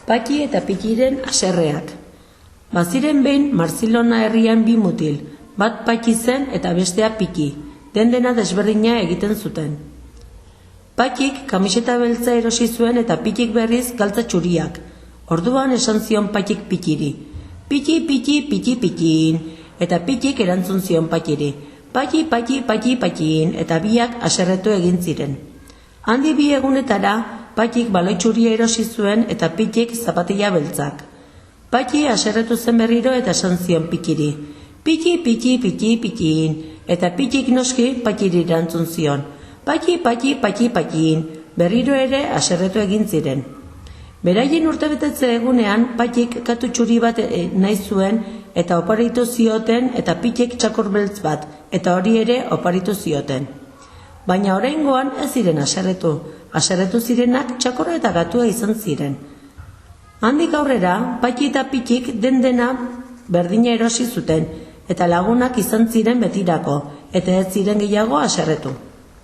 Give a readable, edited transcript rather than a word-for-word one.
Paki eta Pikiren haserreak. Baziren behin Marsilona herrian bi mutil, bat Paki zen eta bestea Piki, dena desberdina egiten zuten. Pakik kamiseta beltza erosi zuen eta Pikik berriz galtza txuriak. Orduan esan zion Pakik Pikiri, Piki, Piki, Piki, Pikin, eta Pikik erantzun zion Pakiri, Paki, Paki, Paki, Pakin, eta biak haserretu egin ziren. Handi bi egunetara, Pakik baloi txuria erosi zuen eta Pikik zapatilla beltzak. Paki haserretu zen berriro eta esan zion Pikiri, Piki, Piki, Piki, Pikin, eta Pikik noski Pakiri erantzun zion, Paki, Paki, Paki, Pakin, berriro ere haserretu egin ziren. Beraien urtebetetze egunean, Pakik katu txuri bat nahi zuen eta oparitu zioten eta Pikik txakur beltz bat, eta hori ere oparitu zioten. Baina oraingoan ez ziren haserretu zirenak txakorra eta gatua izan ziren. Handik aurrera, Paki eta Pikik dena berdina erosi zuten, eta lagunak izan ziren betirako, eta ez ziren gehiago haserretu.